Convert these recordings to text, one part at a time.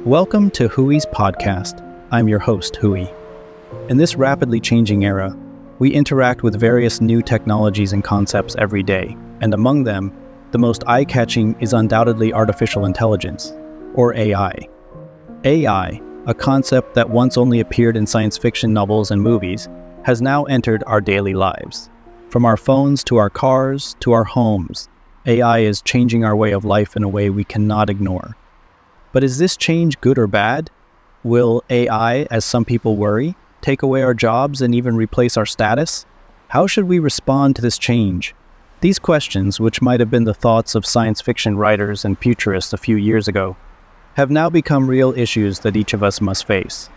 Welcome to Hui Podcast. I'm your host, Hui. In this rapidly changing era, we interact with various new technologies and concepts every day, and among them, the most eye-catching is undoubtedly artificial intelligence, or AI. AI, a concept that once only appeared in science fiction novels and movies, has now entered our daily lives. From our phones to our cars to our homes, AI is changing our way of life in a way we cannot ignore. But is this change good or bad? Will AI, as some people worry, take away our jobs and even replace our status? How should we respond to this change? These questions, which might have been the thoughts of science fiction writers and futurists a few years ago, have now become real issues that each of us must face.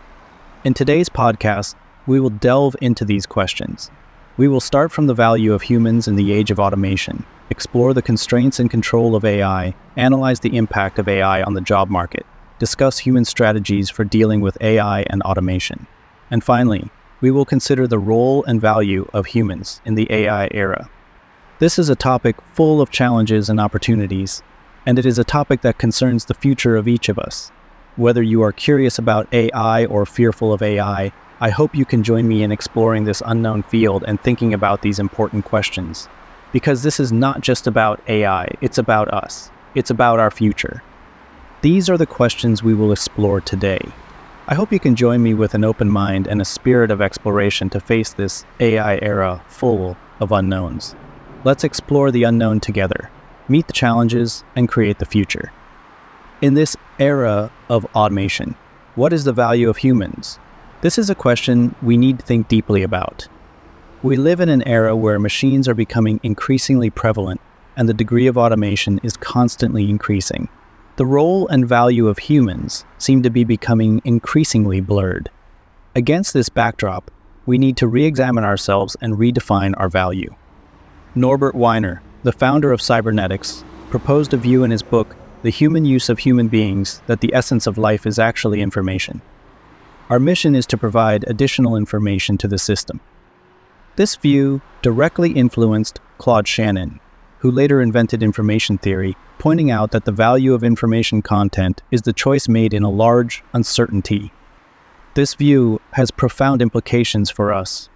In today's podcast, we will delve into these questions. We will start from the value of humans in the age of automation, explore the constraints and control of AI, analyze the impact of AI on the job market, discuss human strategies for dealing with AI and automation. And finally, we will consider the role and value of humans in the AI era. This is a topic full of challenges and opportunities, and it is a topic that concerns the future of each of us. Whether you are curious about AI or fearful of AI, I hope you can join me in exploring this unknown field and thinking about these important questions. Because this is not just about AI, it's about us. It's about our future. These are the questions we will explore today. I hope you can join me with an open mind and a spirit of exploration to face this AI era full of unknowns. Let's explore the unknown together, meet the challenges, and create the future. In this era of automation, what is the value of humans? This is a question we need to think deeply about. We live in an era where machines are becoming increasingly prevalent and the degree of automation is constantly increasing. The role and value of humans seem to be becoming increasingly blurred. Against this backdrop, we need to re-examine ourselves and redefine our value. Norbert Wiener, the founder of cybernetics, proposed a view in his book, The Human Use of Human Beings, that the essence of life is actually information. Our mission is to provide additional information to the system. This view directly influenced Claude Shannon, who later invented information theory, pointing out that the value of information content is the choice made in a large uncertainty. This view has profound implications for us.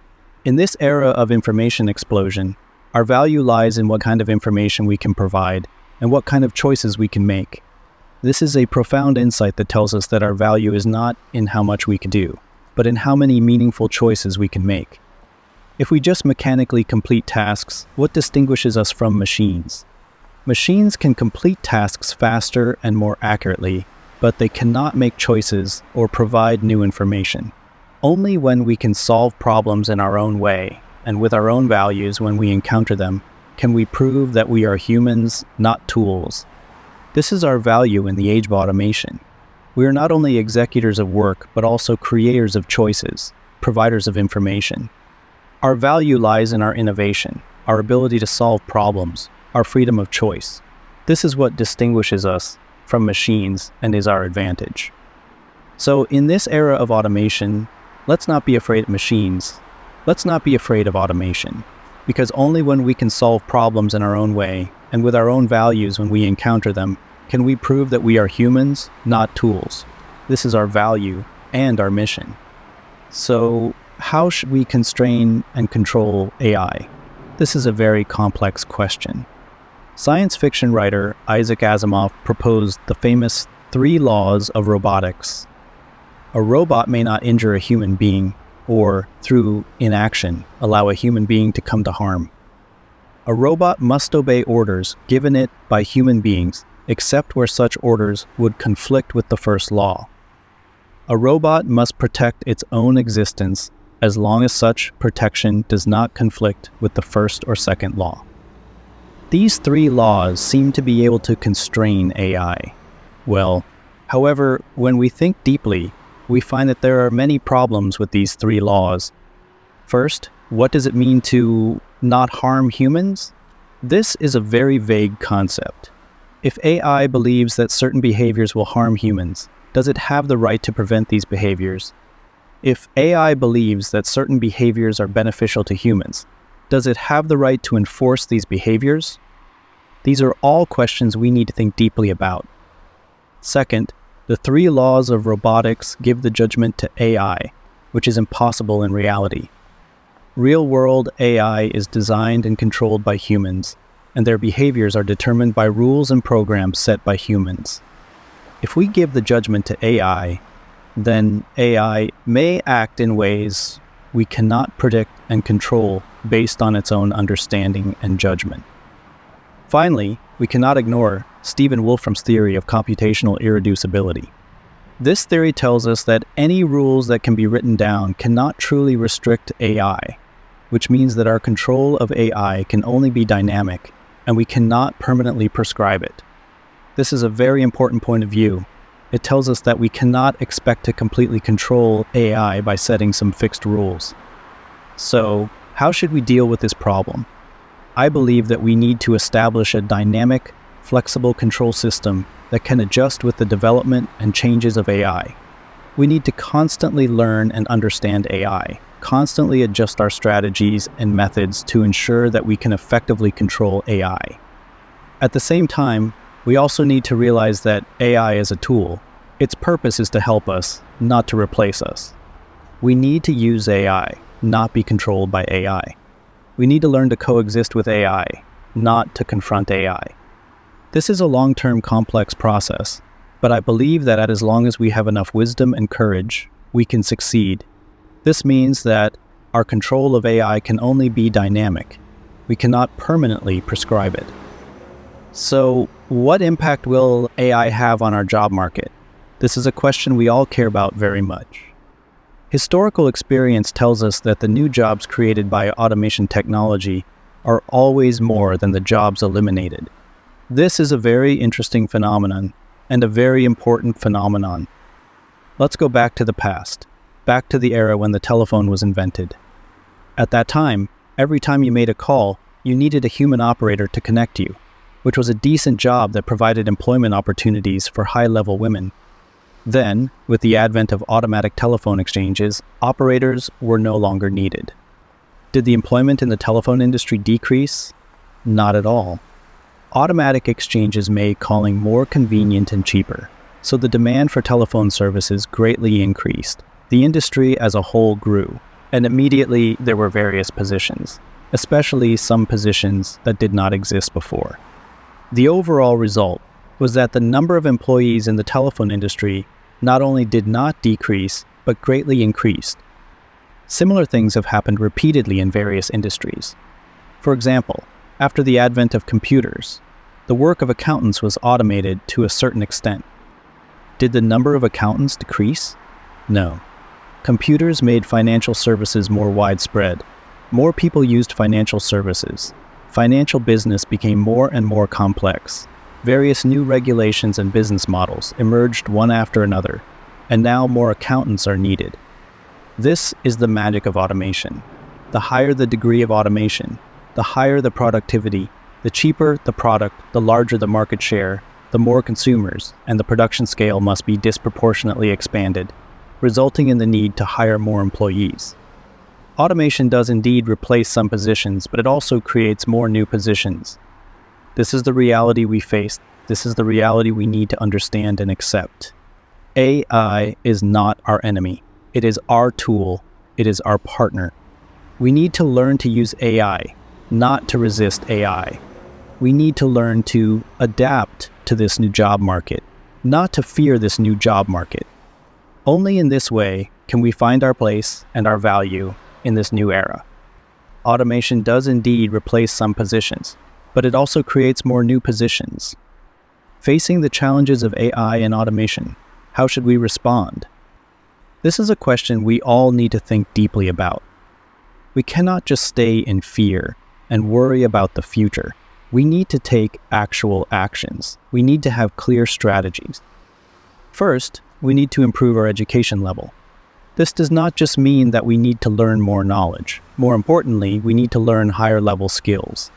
In this era of information explosion, our value lies in what kind of information we can provide and what kind of choices we can make. This is a profound insight that tells us that our value is not in how much we can do, but in how many meaningful choices we can make. If we just mechanically complete tasks, what distinguishes us from machines? Machines can complete tasks faster and more accurately, but they cannot make choices or provide new information. Only when we can solve problems in our own way and with our own values when we encounter them, can we prove that we are humans, not tools. This is our value in the age of automation. We are not only executors of work, but also creators of choices, providers of information. Our value lies in our innovation, our ability to solve problems, our freedom of choice. This is what distinguishes us from machines and is our advantage. So in this era of automation, let's not be afraid of machines. Let's not be afraid of automation, because only when we can solve problems in our own way and with our own values when we encounter them, can we prove that we are humans, not tools. This is our value and our mission. So, how should we constrain and control AI? This is a very complex question. Science fiction writer Isaac Asimov proposed the famous 3 laws of robotics. A robot may not injure a human being, or, through inaction, allow a human being to come to harm. A robot must obey orders given it by human beings, except where such orders would conflict with the first law. A robot must protect its own existence as long as such protection does not conflict with the first or second law. These 3 laws seem to be able to constrain AI. Well, however, when we think deeply, we find that there are many problems with these 3 laws. First, what does it mean to not harm humans? This is a very vague concept. If AI believes that certain behaviors will harm humans, does it have the right to prevent these behaviors? If AI believes that certain behaviors are beneficial to humans, does it have the right to enforce these behaviors? These are all questions we need to think deeply about. Second, The 3 laws of robotics give the judgment to AI, which is impossible in reality. Real-world AI is designed and controlled by humans, and their behaviors are determined by rules and programs set by humans. If we give the judgment to AI, then AI may act in ways we cannot predict and control based on its own understanding and judgment. Finally, we cannot ignore Stephen Wolfram's theory of computational irreducibility. This theory tells us that any rules that can be written down cannot truly restrict AI, which means that our control of AI can only be dynamic, and we cannot permanently prescribe it. This is a very important point of view. It tells us that we cannot expect to completely control AI by setting some fixed rules. So, how should we deal with this problem? I believe that we need to establish a dynamic, flexible control system that can adjust with the development and changes of AI. We need to constantly learn and understand AI, constantly adjust our strategies and methods to ensure that we can effectively control AI. At the same time, we also need to realize that AI is a tool. Its purpose is to help us, not to replace us. We need to use AI, not be controlled by AI. We need to learn to coexist with AI, not to confront AI. This is a long-term complex process, but I believe that as long as we have enough wisdom and courage, we can succeed. This means that our control of AI can only be dynamic. We cannot permanently prescribe it. So, what impact will AI have on our job market? This is a question we all care about very much. Historical experience tells us that the new jobs created by automation technology are always more than the jobs eliminated. This is a very interesting phenomenon, and a very important phenomenon. Let's go back to the past, back to the era when the telephone was invented. At that time, every time you made a call, you needed a human operator to connect you, which was a decent job that provided employment opportunities for high-level women. Then, with the advent of automatic telephone exchanges, operators were no longer needed. Did the employment in the telephone industry decrease? Not at all. Automatic exchanges made calling more convenient and cheaper, so the demand for telephone services greatly increased. The industry as a whole grew, and immediately there were various positions, especially some positions that did not exist before. The overall result was that the number of employees in the telephone industry not only did not decrease, but greatly increased. Similar things have happened repeatedly in various industries. For example, after the advent of computers, the work of accountants was automated to a certain extent. Did the number of accountants decrease? No. Computers made financial services more widespread. More people used financial services. Financial business became more and more complex. Various new regulations and business models emerged one after another, and now more accountants are needed. This is the magic of automation. The higher the degree of automation, the higher the productivity, the cheaper the product, the larger the market share, the more consumers, and the production scale must be disproportionately expanded, resulting in the need to hire more employees. Automation does indeed replace some positions, but it also creates more new positions. This is the reality we face. This is the reality we need to understand and accept. AI is not our enemy. It is our tool. It is our partner. We need to learn to use AI, not to resist AI. We need to learn to adapt to this new job market, not to fear this new job market. Only in this way can we find our place and our value in this new era. Automation does indeed replace some positions, but it also creates more new positions. Facing the challenges of AI and automation, how should we respond? This is a question we all need to think deeply about. We cannot just stay in fear and worry about the future. We need to take actual actions. We need to have clear strategies. First, we need to improve our education level. This does not just mean that we need to learn more knowledge. More importantly, we need to learn higher level skills.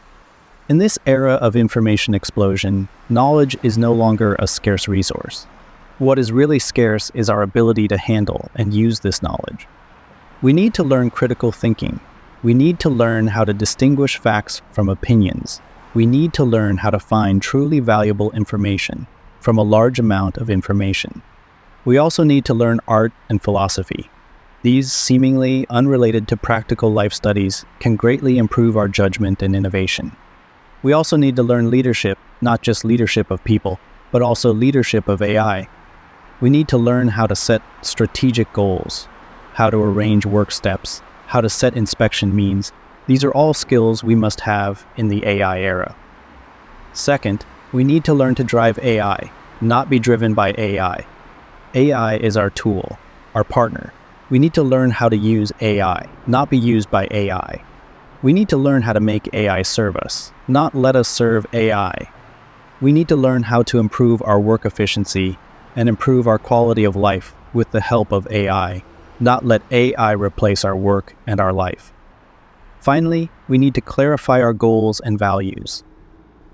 In this era of information explosion, knowledge is no longer a scarce resource. What is really scarce is our ability to handle and use this knowledge. We need to learn critical thinking. We need to learn how to distinguish facts from opinions. We need to learn how to find truly valuable information from a large amount of information. We also need to learn art and philosophy. These, seemingly unrelated to practical life studies, can greatly improve our judgment and innovation. We also need to learn leadership, not just leadership of people, but also leadership of AI. We need to learn how to set strategic goals, how to arrange work steps, how to set inspection means. These are all skills we must have in the AI era. Second, we need to learn to drive AI, not be driven by AI. AI is our tool, our partner. We need to learn how to use AI, not be used by AI. We need to learn how to make AI serve us, not let us serve AI. We need to learn how to improve our work efficiency and improve our quality of life with the help of AI, not let AI replace our work and our life. Finally, we need to clarify our goals and values.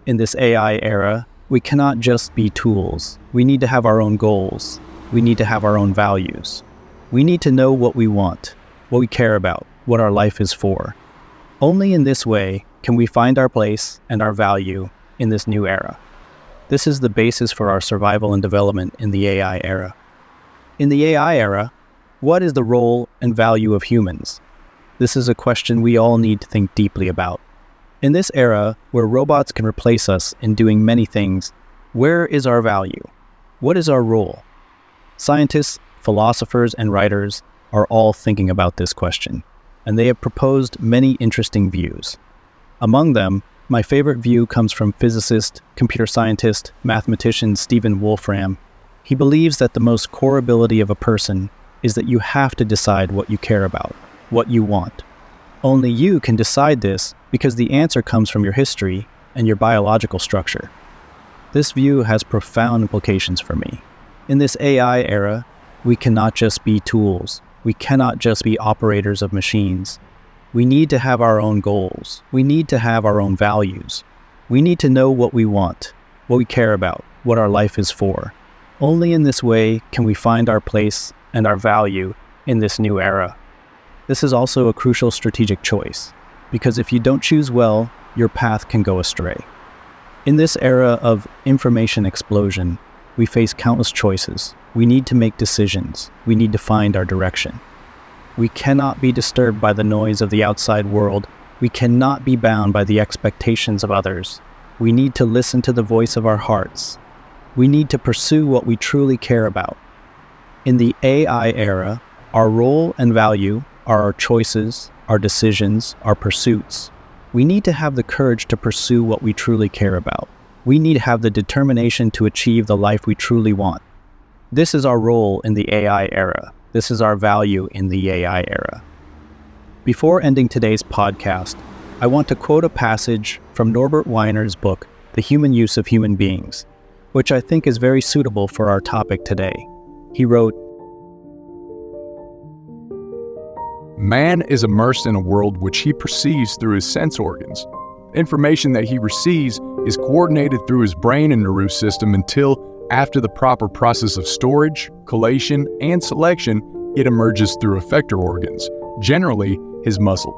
In this AI era, we cannot just be tools. We need to have our own goals. We need to have our own values. We need to know what we want, what we care about, what our life is for. Only in this way can we find our place and our value in this new era. This is the basis for our survival and development in the AI era. In the AI era, what is the role and value of humans? This is a question we all need to think deeply about. In this era, where robots can replace us in doing many things, where is our value? What is our role? Scientists, philosophers, and writers are all thinking about this question, and they have proposed many interesting views. Among them, my favorite view comes from physicist, computer scientist, mathematician Stephen Wolfram. He believes that the most core ability of a person is that you have to decide what you care about, what you want. Only you can decide this because the answer comes from your history and your biological structure. This view has profound implications for me. In this AI era, we cannot just be tools. We cannot just be operators of machines. We need to have our own goals. We need to have our own values. We need to know what we want, what we care about, what our life is for. Only in this way can we find our place and our value in this new era. This is also a crucial strategic choice, because if you don't choose well, your path can go astray. In this era of information explosion, we face countless choices. We need to make decisions. We need to find our direction. We cannot be disturbed by the noise of the outside world. We cannot be bound by the expectations of others. We need to listen to the voice of our hearts. We need to pursue what we truly care about. In the AI era, our role and value are our choices, our decisions, our pursuits. We need to have the courage to pursue what we truly care about. We need to have the determination to achieve the life we truly want. This is our role in the AI era. This is our value in the AI era. Before ending today's podcast, I want to quote a passage from Norbert Weiner's book, The Human Use of Human Beings, which I think is very suitable for our topic today. He wrote, "Man is immersed in a world which he perceives through his sense organs. Information that he receives is coordinated through his brain and nervous system until, after the proper process of storage, collation, and selection, it emerges through effector organs, generally his muscle.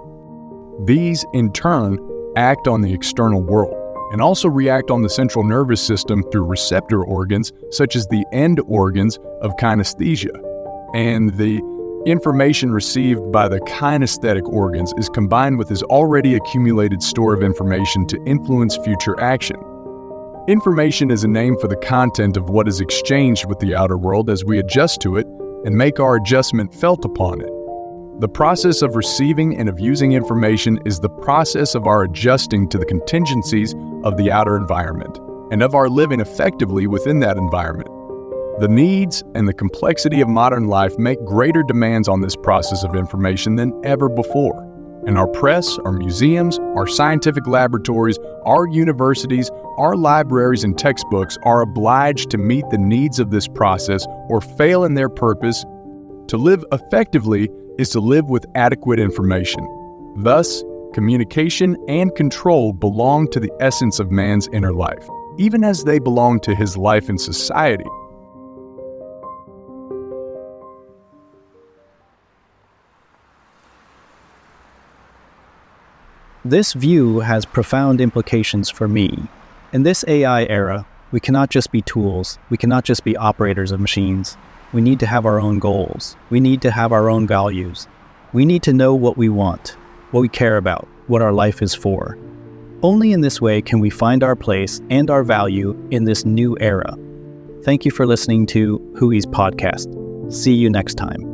These, in turn, act on the external world, and also react on the central nervous system through receptor organs, such as the end organs of kinesthesia. And the information received by the kinesthetic organs is combined with his already accumulated store of information to influence future action. Information is a name for the content of what is exchanged with the outer world as we adjust to it and make our adjustment felt upon it. The process of receiving and of using information is the process of our adjusting to the contingencies of the outer environment and of our living effectively within that environment. The needs and the complexity of modern life make greater demands on this process of information than ever before. And our press, our museums, our scientific laboratories, our universities, our libraries and textbooks are obliged to meet the needs of this process or fail in their purpose. To live effectively is to live with adequate information. Thus, communication and control belong to the essence of man's inner life, even as they belong to his life in society. This view has profound implications for me. In this AI era, we cannot just be tools. We cannot just be operators of machines. We need to have our own goals. We need to have our own values. We need to know what we want, what we care about, what our life is for. Only in this way can we find our place and our value in this new era. Thank you for listening to Hui Podcast. See you next time.